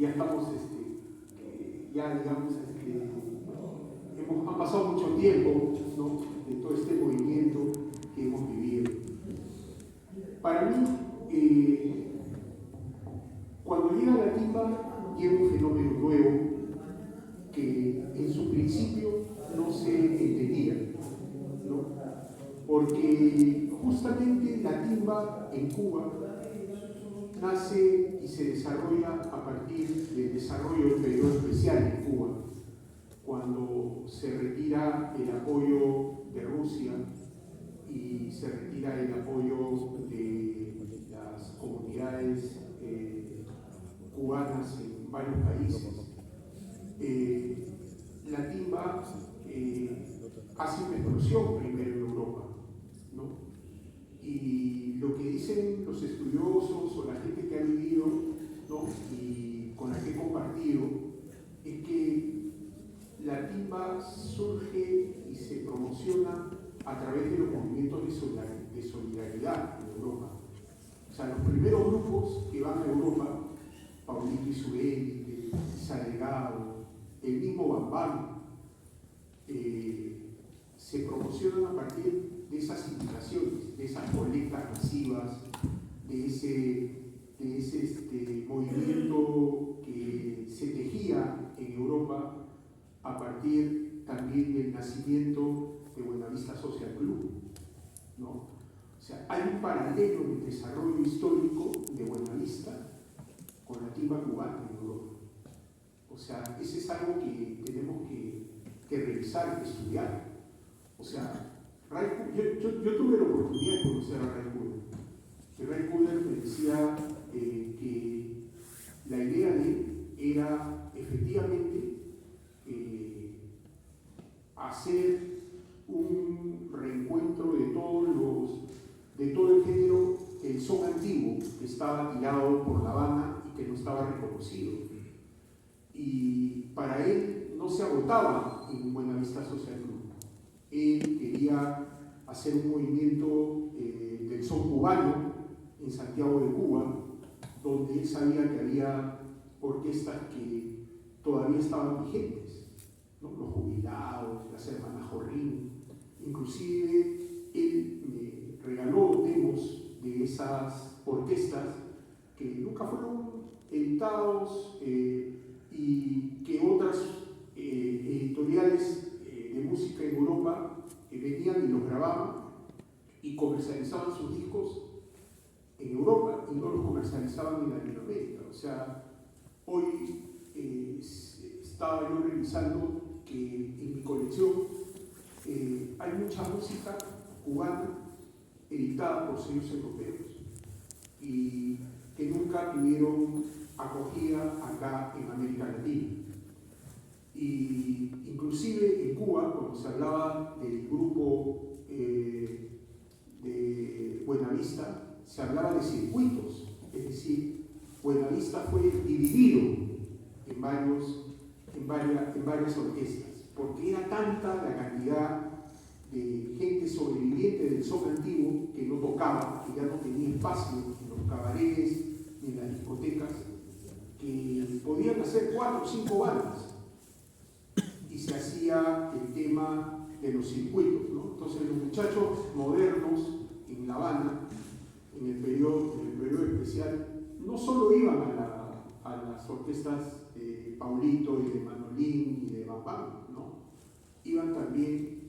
ya estamos, ya digamos, han pasado mucho tiempo, ¿no?, de todo este movimiento que hemos vivido. Para mí, cuando llega la timba, llega un fenómeno nuevo que en su principio no se entendía, ¿no? Porque justamente la timba en Cuba nace y se desarrolla a partir del desarrollo del periodo especial en Cuba, cuando se retira el apoyo de Rusia y se retira el apoyo de las comunidades cubanas en varios países. La timba hace una explosión primero en Europa, ¿no? Y lo que dicen los estudiosos o la gente que ha vivido, ¿no?, y con la que he compartido, es que la timba surge y se promociona a través de los movimientos de solidaridad en Europa. O sea, los primeros grupos que van a Europa, Paulito Izuélite, Salegado, el mismo Bambam, se promocionan a partir de esas invitaciones, de esas colectas masivas, de ese movimiento que se tejía en Europa a partir también del nacimiento de Buenavista Social Club, ¿no? O sea, hay un paralelo en el desarrollo histórico de Buenavista con la timba cubana en Europa. O sea, ese es algo que tenemos que revisar, que estudiar. O sea, yo tuve la oportunidad de conocer a Ray Cooder. Ray Cooder me decía que la idea de él era efectivamente hacer un reencuentro de todo el género, el son antiguo que estaba tirado por La Habana y que no estaba reconocido. Y para él no se agotaba en Buenavista Social Club. Él quería hacer un movimiento del son cubano en Santiago de Cuba, donde él sabía que había orquestas que todavía estaban vigentes, ¿no? Los Jubilados, las Hermanas Jorrín. Inclusive él me regaló demos de esas orquestas que nunca fueron editados y que otras editoriales de música en Europa venían y los grababan y comercializaban sus discos en Europa y no los comercializaban en Latinoamérica. O sea, hoy estaba yo revisando que en mi colección hay mucha música cubana editada por sellos europeos y que nunca tuvieron acogida acá en América Latina. Y inclusive en Cuba, cuando se hablaba del grupo de Buenavista, se hablaba de circuitos, es decir, Buenavista fue dividido en varias orquestas, porque era tanta la cantidad de gente sobreviviente del son antiguo que no tocaba, que ya no tenía espacio en los cabarets ni en las discotecas, que podían hacer 4 o 5 bandas y se hacía el tema de los circuitos, ¿no? Entonces los muchachos modernos en La Habana, en el periodo especial, no solo iban a las orquestas de Paulito y de Manolín y de Bambam, ¿no? Iban también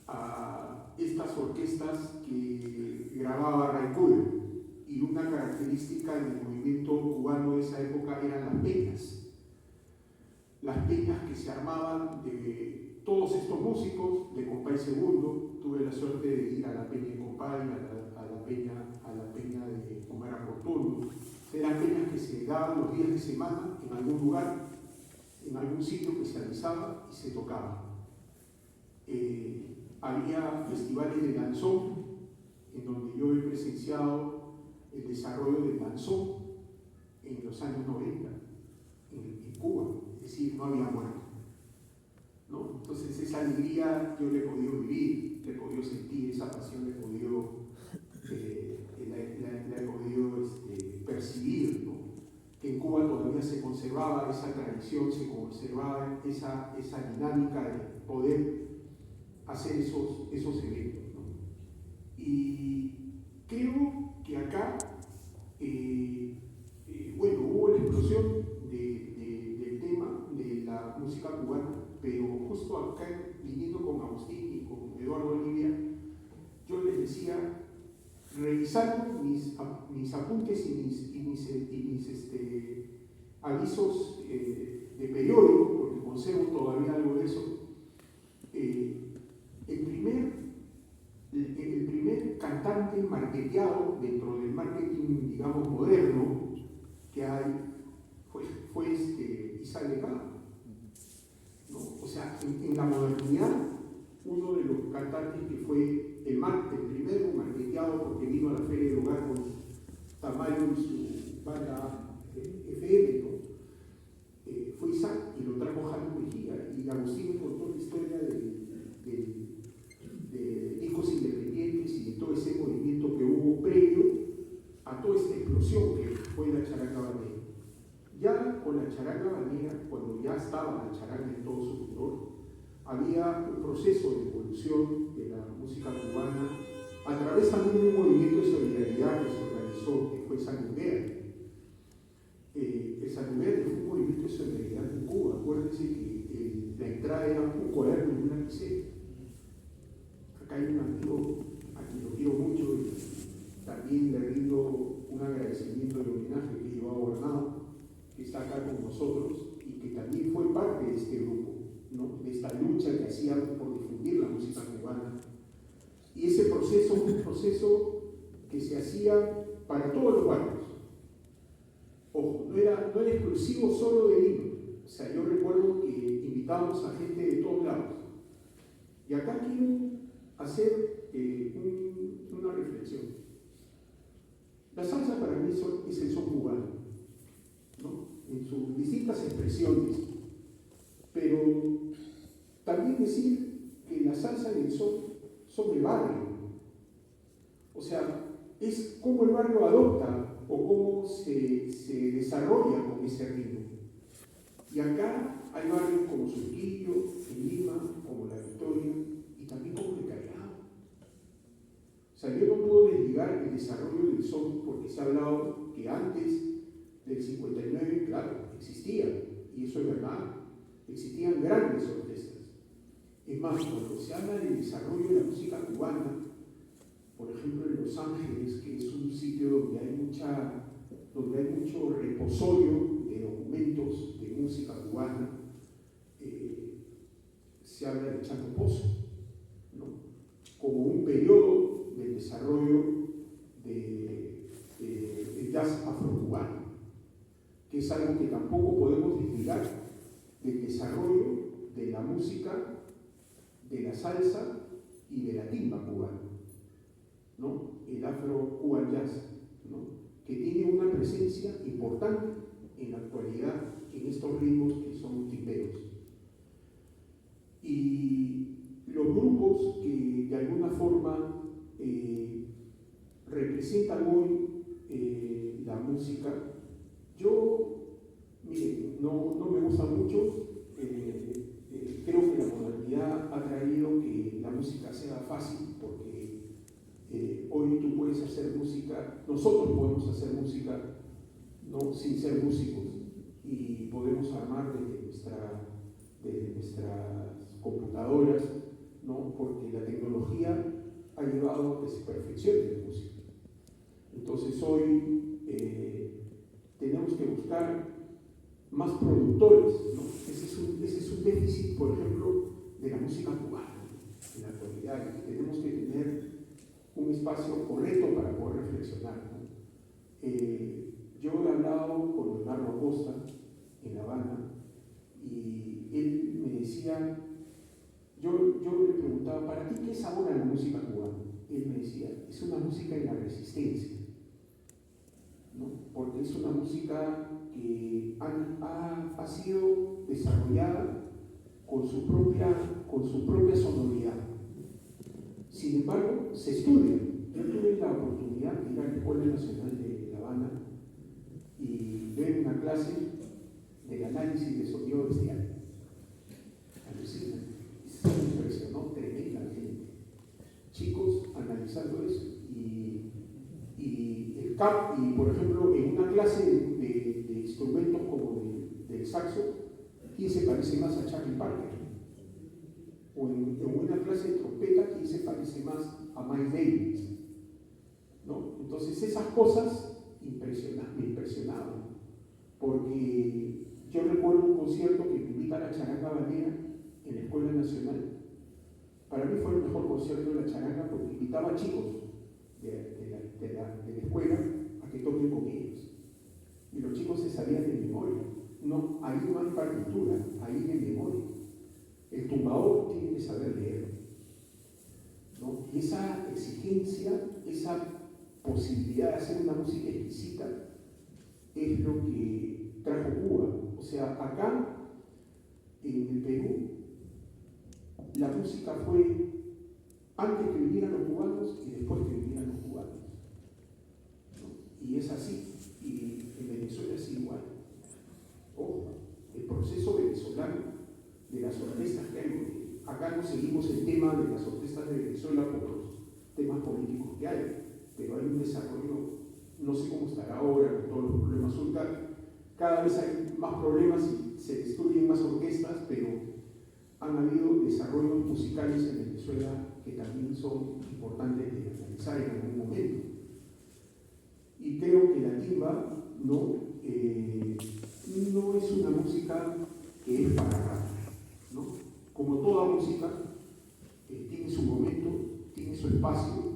a estas orquestas que grababa Ray Cooder. Y una característica del movimiento cubano de esa época eran las peñas. Las peñas que se armaban de todos estos músicos, de Compay Segundo. Tuve la suerte de ir a la peña de Compay, a la peña de Omar Aportuno. Eran peñas que se daban los días de semana en algún lugar, en algún sitio que se avisaba y se tocaba. Había festivales de danzón, en donde yo he presenciado el desarrollo del danzón en los años 90 en Cuba, es decir, no había muerto, ¿no? Entonces esa alegría yo la he podido vivir, la he podido sentir, esa pasión la he podido percibir, ¿no? Que en Cuba Cuba todavía se conservaba esa tradición, se conservaba esa dinámica de poder hacer esos eventos, ¿no? Y creo que acá, bueno, hubo la explosión del tema de la música cubana, pero justo acá, viniendo con Agustín y con Eduardo Olivia, yo les decía, revisando mis apuntes y mis avisos de periódico, porque conservo todavía algo de eso, el primer cantante marketeado dentro del marketing, digamos, moderno que hay fue Isaac Legrand, ¿no? O sea, en la modernidad, uno de los cantantes que fue el primero marketeado porque vino a la Feria del Hogar con Tamayo y su banda FM, ¿no? Fue Isaac y lo trajo Jaime Mejía, y Agustín me contó la historia de discos independientes y de todo ese movimiento que hubo previo a toda esta explosión que fue la charanga banera. Ya con la charanga banera, cuando ya estaba la charanga en todo su furor, había un proceso de evolución de la música cubana a través también de un movimiento de solidaridad que se organizó, que fue Sanunguea. El Sanunguea fue un movimiento de solidaridad en Cuba. Acuérdense que la entrada era un cuaderno y una lapicera. Acá hay un amigo a quien lo quiero mucho y también le rindo un agradecimiento del homenaje que llevó a Gobernado, que está acá con nosotros y que también fue parte de este grupo, ¿no? De esta lucha que hacíamos por difundir la música cubana. Y ese proceso fue un proceso que se hacía para todos los barrios. Ojo, no era exclusivo solo de Lima. O sea, yo recuerdo que invitábamos a gente de todos lados. Y acá quiero hacer una reflexión. La salsa para mí es el son cubano, ¿no? En sus distintas expresiones. Pero también decir que la salsa y el son el barrio. O sea, es cómo el barrio adopta o cómo se desarrolla con ese ritmo. Y acá hay barrios como Surquillo, en Lima, como La Victoria y también como el Callao. O sea, yo no puedo desligar el desarrollo del son porque se ha hablado que antes del 59, claro, existía, y eso es verdad, existían grandes orquestas. Es más, cuando se habla del desarrollo de la música cubana, por ejemplo en Los Ángeles, que es un sitio donde hay mucho reposorio de documentos de música cubana, se habla de Chaco Pozo, ¿no? Como un periodo del desarrollo del jazz afrocubano, que es algo que tampoco podemos desligar del desarrollo de la música, de la salsa y de la timba cubana, ¿no? El afro-cuban jazz, ¿no? Que tiene una presencia importante en la actualidad en estos ritmos que son timberos. Y los grupos que de alguna forma representan hoy la música, yo, miren, no me gusta mucho, creo que la modernidad ha traído que la música sea fácil porque hoy tú puedes hacer música, nosotros podemos hacer música, ¿no? Sin ser músicos, y podemos armar desde nuestras computadoras, ¿no? Porque la tecnología ha llevado a que se perfeccione la música. Entonces hoy tenemos que buscar más productores, ¿no? Ese es un déficit, por ejemplo, de la música cubana en la actualidad, y tenemos que tener un espacio correcto para poder reflexionar, ¿no? Yo he hablado con Leonardo Acosta en La Habana y él me decía, yo le preguntaba, ¿para ti qué es ahora la música cubana? Él me decía, es una música en la resistencia, ¿no? Porque es una música que ha sido desarrollada con su propia sonoridad. Sin embargo, se estudia. Yo tuve la oportunidad de ir a la Escuela Nacional de La Habana y ver una clase del análisis de sonido bestial. Alucina, me impresionó tremendamente. Chicos analizando eso. Y por ejemplo, en una clase de instrumentos como del saxo, ¿quién se parece más a Charlie Parker? O en una clase de trompeta, ¿quién se parece más a Miles Davis? ¿No? Entonces esas cosas me impresionaban, porque yo recuerdo un concierto que me invita a la charanga banera en la Escuela Nacional. Para mí fue el mejor concierto de la charanga porque invitaba a chicos de la escuela a que toquen con ellos. Y los chicos se sabían de memoria. No, ahí no hay partitura, ahí de memoria. El tumbador tiene que saber leer, ¿no? Y esa exigencia, esa posibilidad de hacer una música exquisita es lo que trajo Cuba. O sea, acá en el Perú la música fue antes que vinieran los cubanos y después que vinieran los cubanos, ¿no? Y es así, y en Venezuela es igual. Ojo, el proceso venezolano de las orquestas que hay, acá no seguimos el tema de las orquestas de Venezuela por los temas políticos que hay, pero hay un desarrollo, no sé cómo estará ahora con todos los problemas surcan, cada vez hay más problemas y se destruyen más orquestas, pero han habido desarrollos musicales en Venezuela que también son importantes de analizar en algún momento. Y creo que la timba no es una música que es para rato, ¿no? Como toda música, tiene su momento, tiene su espacio,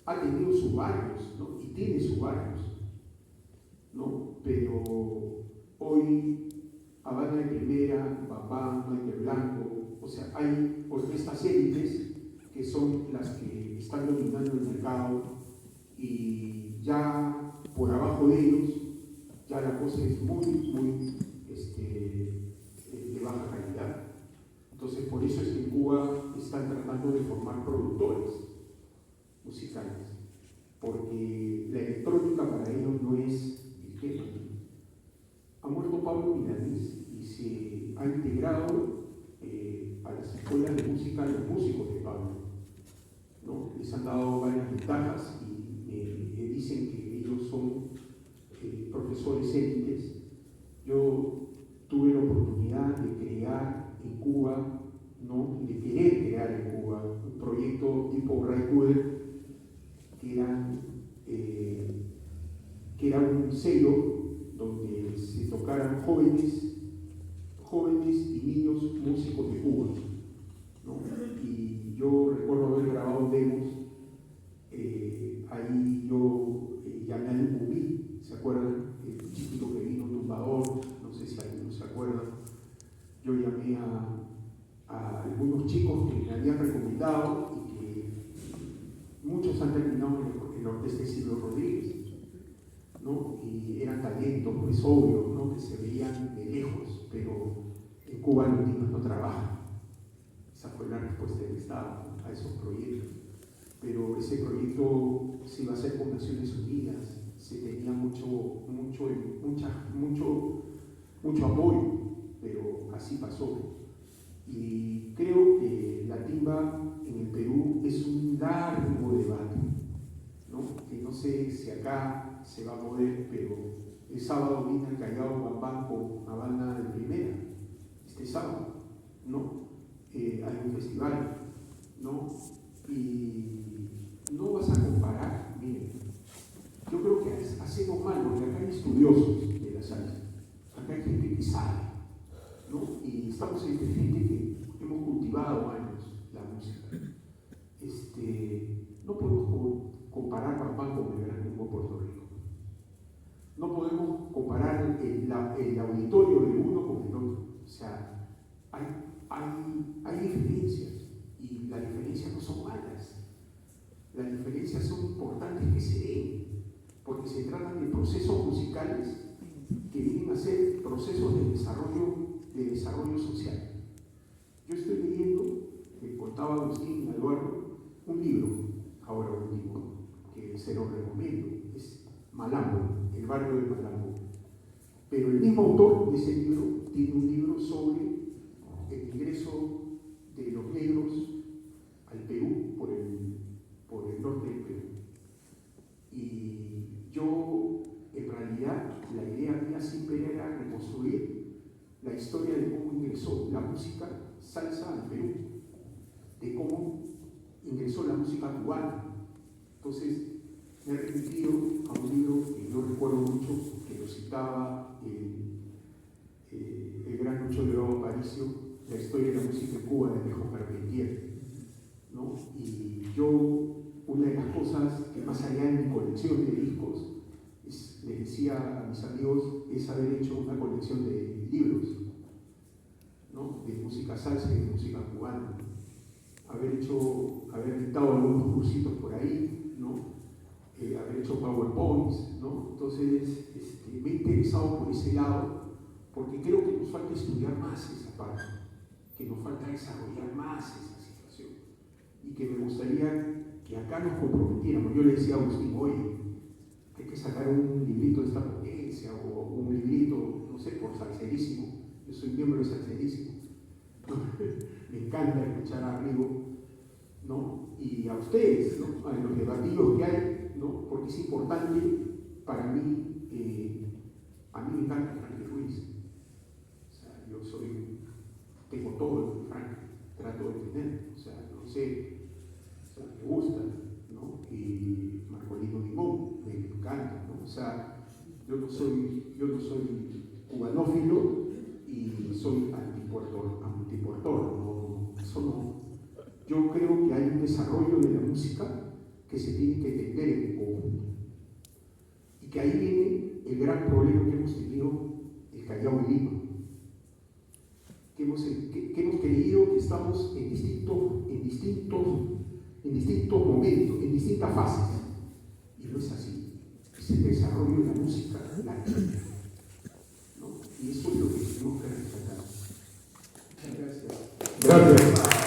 ha tenido sus barrios, ¿no? Y tiene sus barrios, ¿no? Pero hoy Habana de Primera, Bambam, Maite Blanco, o sea, hay orquestas élites que son las que están dominando el mercado y ya por abajo de ellos ya la cosa es muy de baja calidad. Entonces por eso es que en Cuba están tratando de formar productores musicales, porque la electrónica para ellos no es el tema. Ha muerto Pablo Milanés y se ha integrado a las escuelas de música los músicos de Pablo, ¿no? Les han dado varias ventajas y dicen que ellos son profesores élites. Yo tuve la oportunidad de crear en Cuba, ¿no? De querer crear en Cuba un proyecto tipo Raycuer, que era un sello donde se tocaran jóvenes y niños músicos de Cuba, ¿no? Y yo recuerdo haber grabado demos, ahí yo llamé a un Bubí, ¿se acuerdan? El chiquito que vino, tumbador, no sé si algunos se acuerdan. Yo llamé a algunos chicos que me habían recomendado y que muchos han terminado en la orquesta de Silvio Rodríguez, ¿no? Y eran talentos, pues obvio, ¿no? Que se veían de lejos, pero en Cuba los niños no trabajan. Esa fue la respuesta del Estado a esos proyectos. Pero ese proyecto se iba a hacer con Naciones Unidas, se tenía mucho apoyo, pero así pasó. Y creo que la timba en el Perú es un largo debate, ¿no? Que no sé si acá se va a poder, pero el sábado viene el Callao Bambam con Habana de Primera, este sábado, ¿no? Hay un festival, ¿no? Y no vas a comparar, miren, yo creo que hacemos mal, porque acá hay estudiosos de la salsa, acá hay gente que sabe, ¿no? Y estamos entre gente que hemos cultivado años la música. No podemos comparar Bambam con el Gran Combo Puerto Rico. No podemos comparar el auditorio de uno con el otro. O sea, hay diferencias y las diferencias no son malas. Las diferencias son importantes que se den, porque se tratan de procesos musicales que vienen a ser procesos de desarrollo social. Yo estoy leyendo, que contaba Agustín Eduardo, un libro, ahora último, que se lo recomiendo, es Malambo, el barrio de Malambo. Pero el mismo autor de ese libro tiene un libro sobre el ingreso de los negros al Perú por el norte del Perú. Y yo, en realidad, la idea mía siempre era reconstruir la historia de cómo ingresó la música salsa al Perú, de cómo ingresó la música cubana. Entonces, me he remitido a un libro que yo recuerdo mucho, que lo citaba el gran Lucho Delgado Aparicio, La historia de la música en Cuba, de Alejo Carpentier, ¿no? Y yo, una de las cosas que más allá de mi colección de discos, les decía a mis amigos, es haber hecho una colección de libros, ¿no? De música salsa y de música cubana, haber dictado algunos cursitos por ahí, ¿no? Haber hecho PowerPoints, ¿no? Entonces, me he interesado por ese lado, porque creo que nos falta estudiar más esa parte, que nos falta desarrollar más esa situación, y que me gustaría que acá nos comprometiéramos. Yo le decía a Agustín, oye, hay que sacar un librito de esta ponencia, o un librito, no sé, por Salserísimo. Yo soy miembro de Salserísimo. Me encanta escuchar a Rigo, ¿no? Y a ustedes, ¿no? A los debatidos que hay, ¿no? Porque es importante para mí, a mí me encanta Frankie Ruiz. O sea, tengo todo lo que Frankie trato de tener, o sea, no sé, o sea, me gusta, ¿no? Y Marcolino Limón, me encanta, ¿no? O sea, yo no soy cubanófilo y soy antipuertor, ¿no? Eso no. Yo creo que hay un desarrollo de la música que se tiene que entender en conjunto. Y que ahí viene el gran problema que hemos tenido el Callao y Lima. Que hemos creído que estamos en distintos momentos, en distintas fases. Y no es así. Es el desarrollo de la música latina, ¿no? Y eso es lo que tenemos que rescatar. Muchas gracias. Gracias.